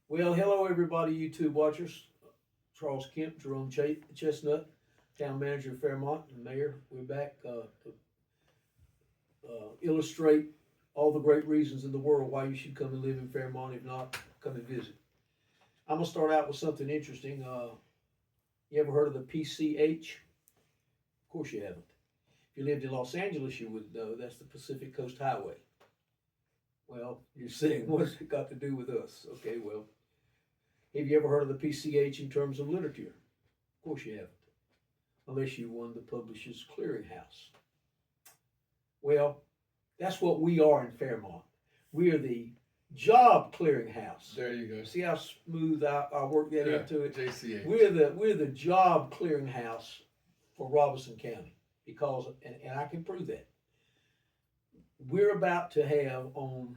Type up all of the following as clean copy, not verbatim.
Well, hello everybody, YouTube watchers. Charles Kemp, Jerome Chestnut, Town Manager of Fairmont and Mayor. We're back to illustrate all the great reasons in the world why you should come and live in Fairmont. If not, come and visit. I'm gonna start out with something interesting. You ever heard of the PCH? Of course you haven't. If you lived in Los Angeles, you would know that's the Pacific Coast Highway. Well, you're saying, what's it got to do with us? Okay, well, have you ever heard of the PCH in terms of literature? Of course you haven't, unless you won the Publishers Clearinghouse. Well, that's what we are in Fairmont. We are the Job Clearinghouse. There you go. See how smooth I work that into it? JCH. We're the Job Clearinghouse for Robeson County because, and I can prove that. We're about to have on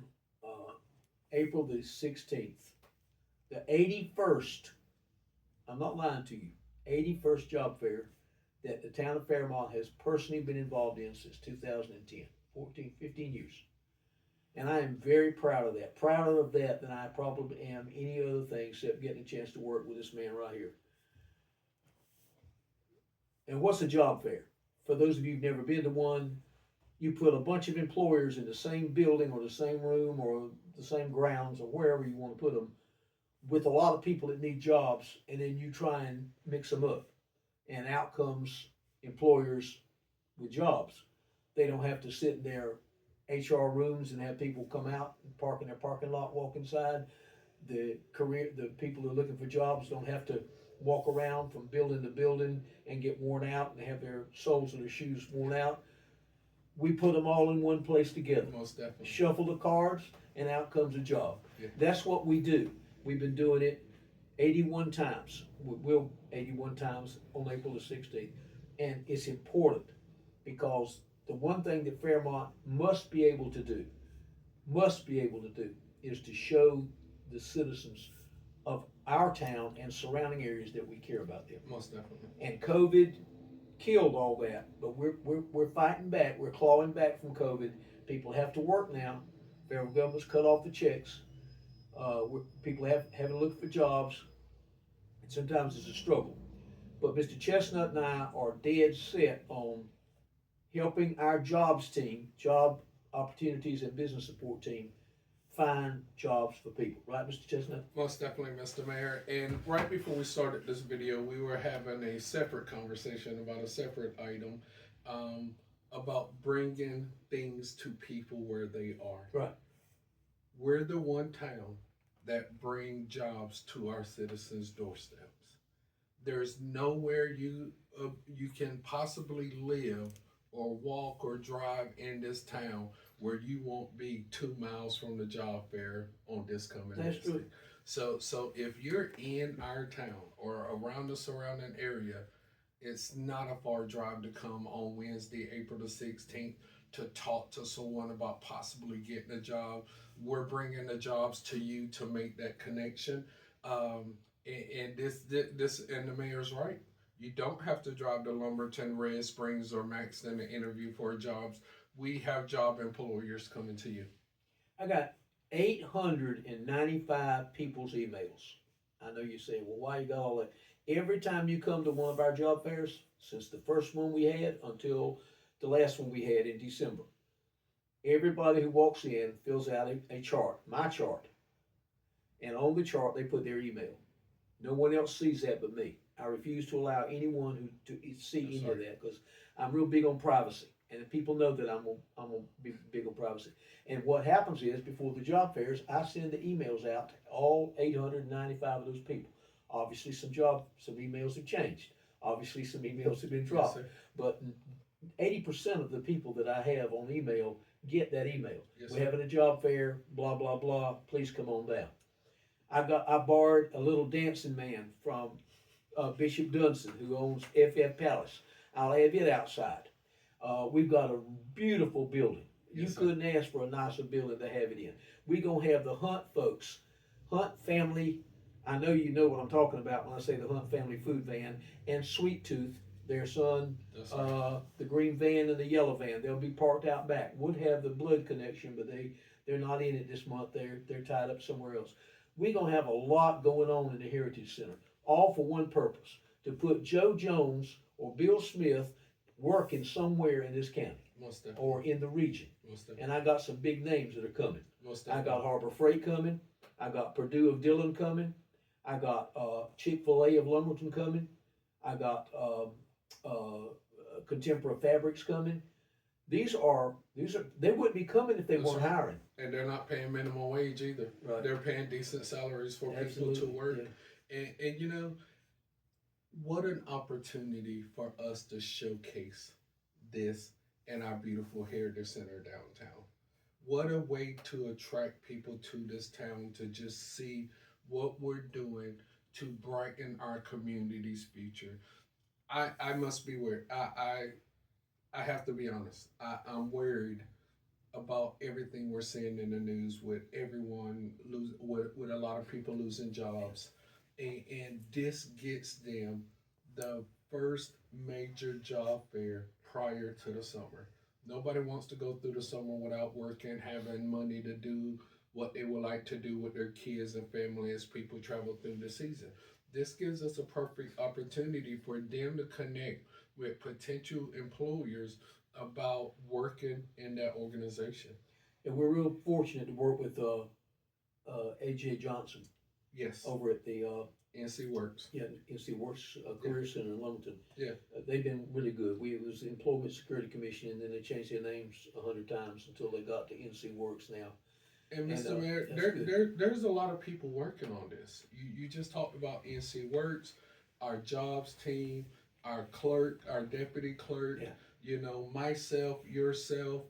April the 16th, the 81st, I'm not lying to you, 81st job fair that the town of Fairmont has personally been involved in since 2010, 15 years. And I am very proud of that. Prouder of that than I probably am any other thing except getting a chance to work with this man right here. And what's a job fair? For those of you who've never been to one, you put a bunch of employers in the same building or the same room or the same grounds or wherever you want to put them with a lot of people that need jobs, and then you try and mix them up. And out comes employers with jobs. They don't have to sit in their HR rooms and have people come out and park in their parking lot, walk inside. The people who are looking for jobs don't have to walk around from building to building and get worn out and have their soles of their shoes worn out. We put them all in one place together. Most definitely. Shuffle the cards, and out comes a job. Yeah. That's what we do. We've been doing it 81 times. We'll 81 times on April the 16th. And it's important because the one thing that Fairmont must be able to do, is to show the citizens of our town and surrounding areas that we care about them. Most definitely. And COVID killed all that, but we're fighting back. We're clawing back from COVID. People have to work now. Federal government's cut off the checks. People having to look for jobs, and sometimes it's a struggle. But Mr. Chestnut and I are dead set on helping our jobs team, job opportunities and business support team, find jobs for people. Right, Mr. Chestnut? Most definitely, Mr. Mayor. And right before we started this video, we were having a separate conversation about a separate item about bringing things to people where they are. Right. We're the one town that bring jobs to our citizens' doorsteps. There's nowhere you can possibly live or walk or drive in this town where you won't be 2 miles from the job fair on this coming That's Wednesday. true. So if you're in our town or around the surrounding area, it's not a far drive to come on Wednesday, April the 16th, to talk to someone about possibly getting a job. We're bringing the jobs to you to make that connection. And this, and the mayor's right. You don't have to drive to Lumberton, Red Springs, or Maxton to interview for jobs. We have job employers coming to you. I got 895 people's emails. I know you say, well, why you got all that? Every time you come to one of our job fairs, since the first one we had until the last one we had in December, everybody who walks in fills out a chart, my chart. And on the chart, they put their email. No one else sees that but me. I refuse to allow anyone to see any of that because I'm real big on privacy. And people know that I'm gonna be big on privacy. And what happens is, before the job fairs, I send the emails out to all 895 of those people. Obviously, some emails have changed. Obviously, some emails have been dropped. Yes, but 80% of the people that I have on email get that email. Yes, We're having a job fair, blah, blah, blah. Please come on down. I borrowed a little dancing man from Bishop Dunson, who owns FF Palace. I'll have it outside. We've got a beautiful building. Yes, You couldn't ask for a nicer building to have it in. We're going to have the Hunt folks, Hunt family. I know you know what I'm talking about when I say the Hunt family food van, and Sweet Tooth, their son, the green van and the yellow van. They'll be parked out back. Would have the blood connection, but they're not in it this month. They're tied up somewhere else. we're gonna have a lot going on in the Heritage Center, all for one purpose, to put Joe Jones or Bill Smith working somewhere in this county Most definitely. or in the region. Most definitely. And I got some big names that are coming. Most I definitely. got Harbor Freight coming. I got Perdue of Dillon coming. I got Chick-fil-A of Lumberton coming. I got Contemporary Fabrics coming. These are they wouldn't be coming if they That's weren't right. hiring. And they're not paying minimum wage either. Right. They're paying decent salaries for Absolutely. people to work. Yeah. And you know, what an opportunity for us to showcase this in our beautiful Heritage Center downtown. What a way to attract people to this town to just see what we're doing to brighten our community's future. I must be worried. I have to be honest. I'm worried about everything we're seeing in the news with everyone with a lot of people losing jobs, and this gets them the first major job fair prior to the summer. Nobody wants to go through the summer without working, having money to do what they would like to do with their kids and family as people travel through the season. This gives us a perfect opportunity for them to connect with potential employers about working in that organization. And we're real fortunate to work with AJ Johnson Yes, over at the NC Works. NC Works Career Center in Lumberton. Yeah. They've been really good. It was the Employment Security Commission, and then they changed their names 100 times until they got to NC Works now. And Mr. And, Mayor, that's there's a lot of people working on this. You just talked about NC Works, our jobs team, our clerk, our deputy clerk, Yeah. you know, myself, yourself,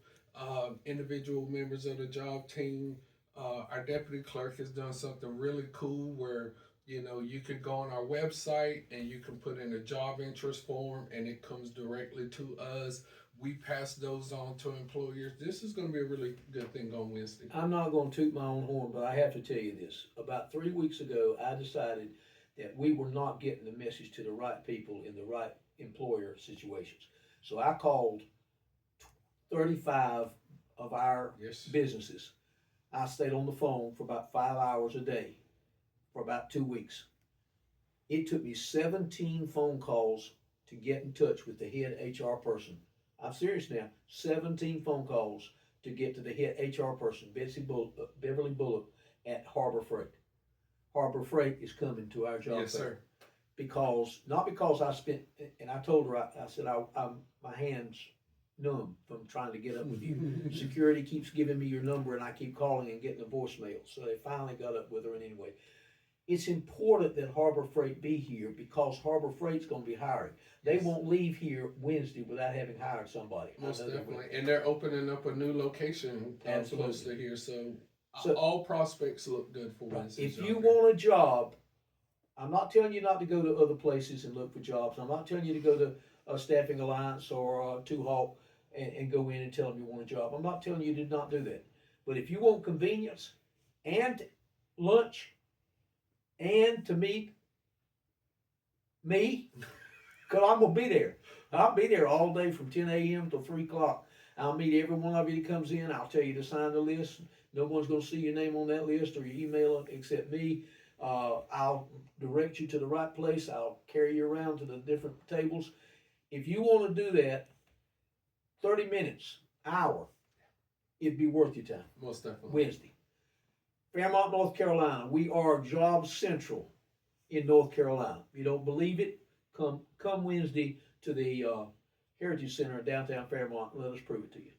individual members of the job team. Our deputy clerk has done something really cool where, you know, you can go on our website and you can put in a job interest form and it comes directly to us. We pass those on to employers. This is going to be a really good thing on Wednesday. I'm not going to toot my own horn, but I have to tell you this. About 3 weeks ago, I decided that we were not getting the message to the right people in the right employer situations. So I called 35 of our Yes. businesses. I stayed on the phone for about 5 hours a day for about 2 weeks. It took me 17 phone calls to get in touch with the head HR person. I'm serious now. 17 phone calls to get to the head HR person, Beverly Bullock at Harbor Freight. Harbor Freight is coming to our job Yes, fair. sir. Not because I spent, and I told her, I said, my hands numb from trying to get up with you. Security keeps giving me your number and I keep calling and getting a voicemail. So they finally got up with her, and anyway. It's important that Harbor Freight be here because Harbor Freight's going to be hiring. They Yes. won't leave here Wednesday without having hired somebody. I Most know they will. definitely. And they're opening up a new location close Absolutely. to here. So, So- all prospects look good for Right. Wednesday's If job you fair. want a job, I'm not telling you not to go to other places and look for jobs. I'm not telling you to go to a Staffing Alliance or Two Hawk and go in and tell them you want a job. I'm not telling you to not do that. But if you want convenience and lunch and to meet me, because I'm going to be there. I'll be there all day from 10 a.m. till 3 o'clock. I'll meet every one of you that comes in. I'll tell you to sign the list. No one's going to see your name on that list or your email except me. I'll direct you to the right place. I'll carry you around to the different tables. If you want to do that, 30 minutes, hour, it'd be worth your time. Most definitely. Wednesday. Fairmont, North Carolina. We are Job Central in North Carolina. If you don't believe it, come Wednesday to the Heritage Center in downtown Fairmont and let us prove it to you.